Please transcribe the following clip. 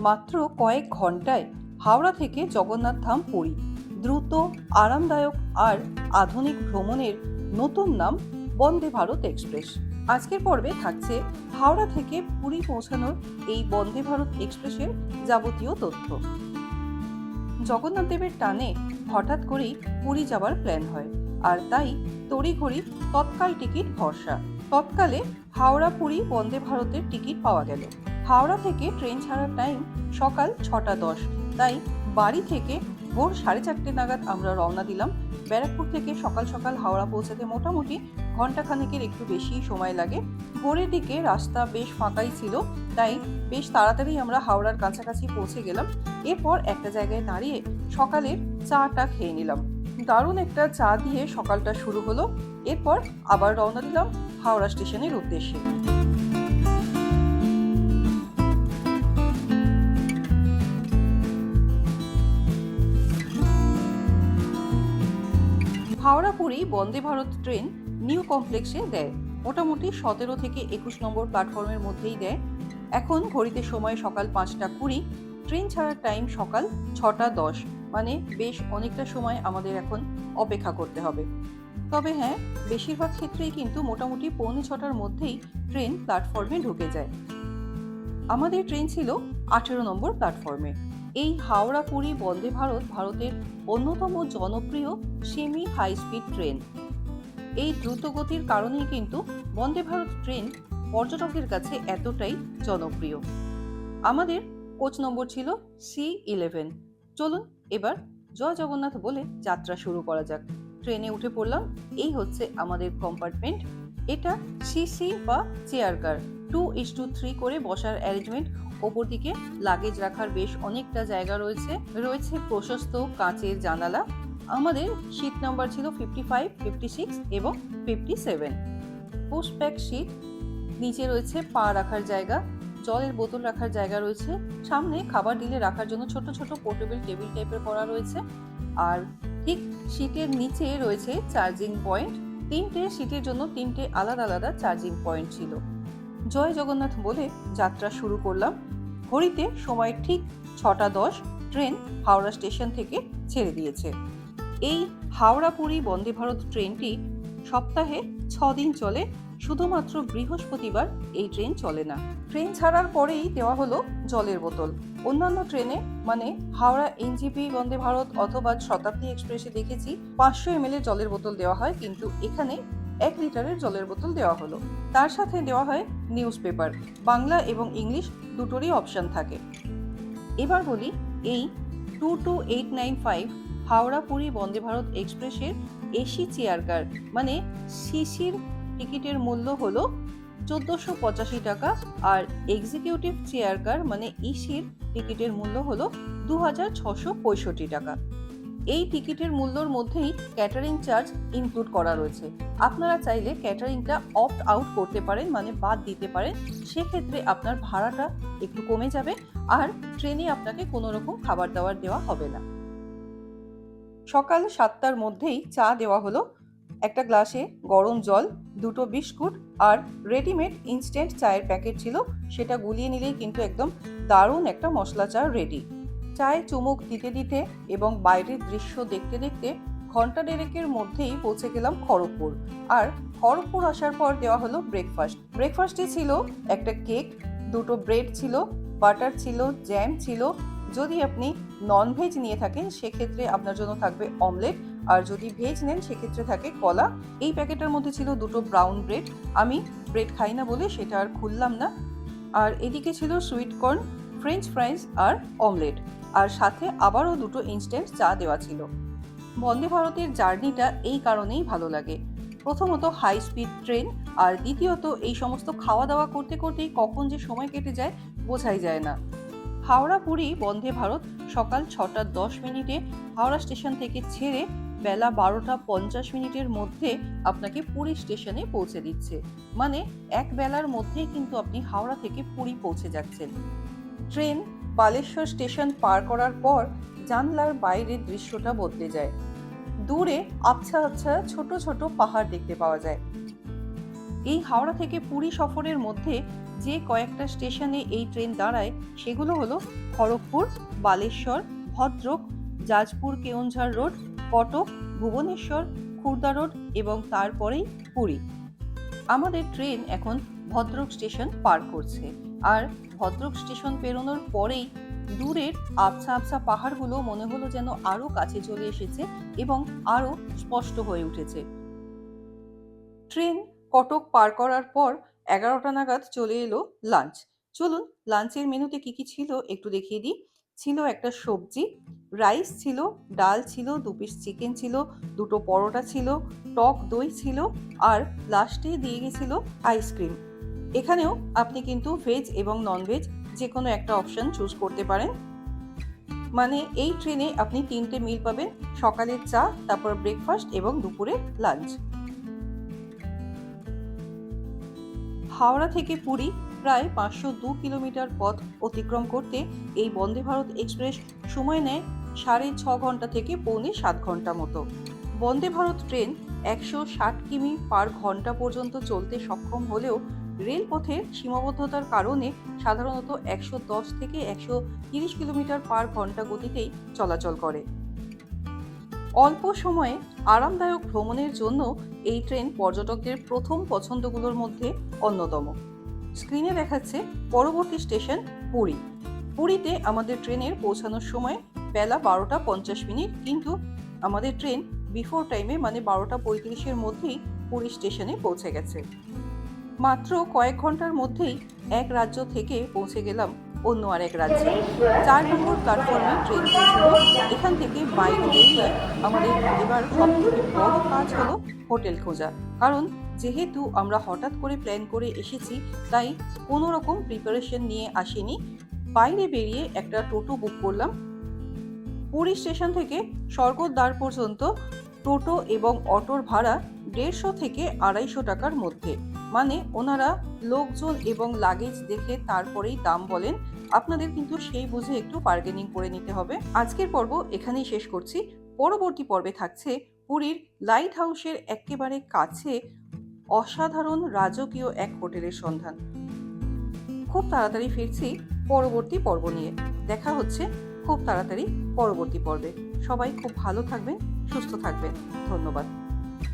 মাত্র কয়েক ঘন্টায় হাওড়া থেকে জগন্নাথ ধাম পুরী। দ্রুত, আরামদায়ক আর আধুনিক ভ্রমণের নতুন নাম বন্দে ভারত এক্সপ্রেস। আজকের পর্বে থাকছে হাওড়া থেকে পুরী পৌঁছানোর এই বন্দে ভারত এক্সপ্রেসের যাবতীয় তথ্য। জগন্নাথ দেবের টানে হঠাৎ করেই পুরী যাবার প্ল্যান হয়, আর তাই তড়িঘড়ি তৎকাল টিকিট ভরসা। তৎকালে হাওড়া পুরী বন্দে ভারতের টিকিট পাওয়া গেল। হাওড়া থেকে ট্রেন ছাড়ার টাইম সকাল 6:10, তাই বাড়ি থেকে ভোর 4:30 নাগাদ আমরা রওনা দিলাম। ব্যারাকপুর থেকে সকাল সকাল হাওড়া পৌঁছাতে মোটামুটি ঘন্টাখানেকের একটু বেশি সময় লাগে। ভোরের দিকে রাস্তা বেশ ফাঁকাই ছিল, তাই বেশ তাড়াতাড়ি আমরা হাওড়ার কাছাকাছি পৌঁছে গেলাম। এরপর একটা জায়গায় দাঁড়িয়ে সকালের চাটা খেয়ে নিলাম। দারুণ একটা চা দিয়ে সকালটা শুরু হলো। এরপর আবার রওনা দিলাম হাওড়া স্টেশনের উদ্দেশ্যে। হাওড়া পুরী বন্দে ভারত ট্রেন নিউ কমপ্লেক্সে দেয়। মোটামুটি 17 থেকে 21 নম্বর প্ল্যাটফর্মের মধ্যেই দেয়। এখন ঘড়িতে সময় সকাল 5:20। ট্রেন ছাড়ার টাইম সকাল 6:10, মানে বেশ অনেকটা সময় আমাদের এখন অপেক্ষা করতে হবে। তবে হ্যাঁ, বেশিরভাগ ক্ষেত্রেই কিন্তু মোটামুটি 6:45 মধ্যেই ট্রেন প্ল্যাটফর্মে ঢুকে যায়। আমাদের ট্রেন ছিল 18 নম্বর প্ল্যাটফর্মে। এই হাওড়া পুরী বন্দে ভারত ভারতের অন্যতম জনপ্রিয় সেমি হাই স্পিড ট্রেন। এই দ্রুতগতির কারণেই কিন্তু বন্দে ভারত ট্রেন পর্যটকদের কাছে এতটাই জনপ্রিয়। আমাদের কোচ নম্বর ছিল C11। চলুন এবার জয় জগন্নাথ বলে যাত্রা শুরু করা যাক। ট্রেনে উঠে পড়লাম। এই হচ্ছে আমাদের কম্পার্টমেন্ট। এটা সিসি বা চেয়ার কার, 2:3 করে বসার অ্যারেঞ্জমেন্ট। ওপর দিকে লাগেজ রাখার বেশ অনেকটা জায়গা রয়েছে প্রশস্ত কাঁচের জানালা। আমাদের সিট নাম্বার ছিল 55, 56 এবং 57। Post back seat. নিচে রয়েছে পা রাখার জায়গা, জলের বোতল রাখার জায়গা রয়েছে। সামনে খাবার দিলে রাখার জন্য ছোট ছোট পোর্টেবল টেবিল টাইপের করা রয়েছে। আর ঠিক সিটের নিচে রয়েছে চার্জিং পয়েন্ট। 3টে সিটের জন্য 3টে আলাদা আলাদা চার্জিং পয়েন্ট ছিল। জয় জগন্নাথ বলে যাত্রা শুরু করলাম। ঘড়িতে সময় ঠিক 6:10। ট্রেন হাওড়া স্টেশন থেকে ছেড়ে দিয়েছে। এই হাওড়া পুরী বন্দে ভারত ট্রেনটি সপ্তাহে 6 দিন চলে। শুধুমাত্র বৃহস্পতিবার এই ট্রেন চলে না। ট্রেন ছাড়ার পরেই দেওয়া হলো জলের বোতল। অন্যান্য ট্রেনে, মানে হাওড়া এনজিপি বন্দে ভারত অথবা শতাব্দী এক্সপ্রেসে দেখেছি 500 ml জলের বোতল দেওয়া হয়, কিন্তু এখানে 1 লিটারের জলের বোতল দেওয়া হলো। তার সাথে দেওয়া হয় নিউজ পেপার। বাংলা এবং ইংলিশ দুটোরই অপশন থাকে। এবার বলি, এই 22895 হাওড়া পুরী বন্দে ভারত এক্সপ্রেসের এসি চেয়ার কার মানে সিসির টিকিটের মূল্য হলো 1485 টাকা, আর এক্সিকিউটিভ চেয়ার কার মানে ইসির টিকিটের মূল্য হলো 2665 টাকা। এই টিকিটের মূল্যর মধ্যেই ক্যাটারিং চার্জ ইনক্লুড করা রয়েছে। আপনারা চাইলে ক্যাটারিংটা অপ্ট আউট করতে পারেন, মানে বাদ দিতে পারেন। সেক্ষেত্রে আপনার ভাড়াটা একটু কমে যাবে, আর ট্রেনে আপনাকে কোনো রকম খাবার দাবার দেওয়া হবে না। সকাল 7টার মধ্যেই চা দেওয়া হলো। একটা গ্লাসে গরম জল, 2টো বিস্কুট আর রেডিমেড ইনস্ট্যান্ট চায়ের প্যাকেট ছিল। সেটা গুলিয়ে নিলেই কিন্তু একদম দারুণ একটা মশলা চা রেডি। চায়ে চুমুক দিতে দিতে এবং বাইরের দৃশ্য দেখতে দেখতে ঘন্টা দেড়েকের মধ্যেই পৌঁছে গেলাম খড়গপুর। আর খড়গপুর আসার পর দেওয়া হলো ব্রেকফাস্ট। ব্রেকফাস্টে ছিল একটা কেক, 2টো ব্রেড ছিল, বাটার ছিল, জ্যাম ছিল। যদি আপনি ননভেজ নিয়ে থাকেন সেক্ষেত্রে আপনার জন্য থাকবে অমলেট, আর যদি ভেজ নেন সেক্ষেত্রে থাকে কলা। এই প্যাকেটের মধ্যে ছিল 2টো ব্রাউন ব্রেড। আমি ব্রেড খাই না বলে সেটা আর খুললাম না। আর এদিকে ছিল সুইট কর্ন, ফ্রেঞ্চ ফ্রাইজ আর অমলেট, আর সাথে আবারও 2টো ইনস্ট্যান্ট চা দেওয়া ছিল। বন্দে ভারতের জার্নিটা এই কারণেই ভালো লাগে। প্রথমত হাই স্পিড ট্রেন, আর দ্বিতীয়ত এই সমস্ত খাওয়া দাওয়া করতে করতেই কখন যে সময় কেটে যায় বোঝাই যায় না। হাওড়া পুরী বন্দে ভারত সকাল 6:10 হাওড়া স্টেশন থেকে ছেড়ে বেলা 12:50 মধ্যে আপনাকে পুরী স্টেশনে পৌঁছে দিচ্ছে। মানে এক বেলার মধ্যেই কিন্তু আপনি হাওড়া থেকে পুরী পৌঁছে যাচ্ছেন। ট্রেন বালেশ্বর স্টেশন পার করার পর জানলার বাইরের দৃশ্যটা বদলে যায়। দূরে আবছা আবছা ছোট ছোট পাহাড় দেখতে পাওয়া যায়। এই হাওড়া থেকে পুরী সফরের মধ্যে যে কয়েকটা স্টেশনে এই ট্রেন দাঁড়ায় সেগুলো হলো খড়গপুর, বালেশ্বর, ভদ্রক, জাজপুর কেওনঝাড় রোড, কটক, ভুবনেশ্বর, খুর্দা রোড এবং তারপরেই পুরী। আমাদের ট্রেন এখন ভদ্রক স্টেশন পার করছে, আর ভদ্রক স্টেশন পেরোনোর পরেই দূরের আবছা আবছা পাহাড়গুলো মনে হলো যেন আরো কাছে চলে এসেছে এবং আরো স্পষ্ট হয়ে উঠেছে। ট্রেন কটক পার করার পর 11টা নাগাদ চলে এলো লাঞ্চ। চলুন লাঞ্চের মেনুতে কি কি ছিল একটু দেখিয়ে দিই। ছিল একটা সবজি, রাইস ছিল, ডাল ছিল, 2 পিস চিকেন ছিল, 2টো পরোটা ছিল, টক দই ছিল, আর লাস্টে দিয়ে গেছিল আইসক্রিম। এখানেও আপনি কিন্তু ভেজ এবং ননভেজ যে কোনো একটা অপশন চুজ করতে পারেন। মানে এই ট্রেনে আপনি 3টে মিল পাবেন, সকালের চা, তারপর ব্রেকফাস্ট এবং দুপুরের লাঞ্চ। হাওড়া থেকে পুরী প্রায় 502 কিলোমিটার পথ অতিক্রম করতে এই বন্দে ভারত এক্সপ্রেস সময় নেয় 6.5 ঘন্টা থেকে পৌনে 7 ঘন্টা মতো। বন্দে ভারত ট্রেন 160 কিমি পার ঘন্টা পর্যন্ত চলতে সক্ষম হলেও রেলপথের সীমাবদ্ধতার কারণে সাধারণত 110 থেকে 130 কিলোমিটার পার ঘন্টা গতিতেই চলাচল করে। অল্প সময়ে আরামদায়ক ভ্রমণের জন্য এই ট্রেন পর্যটকদের প্রথম পছন্দগুলোর মধ্যে অন্যতম। স্ক্রিনে দেখাচ্ছে পরবর্তী স্টেশন পুরী। পুরীতে আমাদের ট্রেনের পৌঁছানোর সময় বেলা 12টা 50 মিনিট, কিন্তু আমাদের ট্রেন বিফোর টাইমে মানে 12টা 35-এর মধ্যেই পুরী স্টেশনে পৌঁছে গেছে। মাত্র কয়েক ঘন্টার মধ্যেই এক রাজ্য থেকে পৌঁছে গেলাম অন্য আরেক রাজ্যে। 4 নম্বর প্ল্যাটফর্মে ট্রেন পৌঁছলো। এখান থেকে বাইরে বেরিয়ে আমাদের এবার সবথেকে বড় কাজ হলো হোটেল খোঁজা, কারণ যেহেতু আমরা হঠাৎ করে প্ল্যান করে এসেছি তাই কোনো রকম প্রিপারেশন নিয়ে আসিনি। বাইরে বেরিয়ে একটা টোটো বুক করলাম। পুরী স্টেশন থেকে স্বর্গদ্বার পর্যন্ত টোটো এবং অটোর ভাড়া 150 থেকে 250 টাকার মধ্যে। মানে ওনারা লোকজন এবং লাগেজ দেখে তারপরেই দাম বলেন, আপনাদের কিন্তু সেই বুঝে একটু বার্গেনিং করে নিতে হবে। আজকের পর্ব এখানেই শেষ করছি। পরবর্তী পর্বে থাকছে পুরীর লাইট হাউসের একেবারে কাছে অসাধারণ রাজকীয় এক হোটেলের সন্ধান। খুব তাড়াতাড়ি ফিরছি পরবর্তী পর্ব নিয়ে। দেখা হচ্ছে খুব তাড়াতাড়ি পরবর্তী পর্বে। সবাই খুব ভালো থাকবেন, সুস্থ থাকবেন। ধন্যবাদ।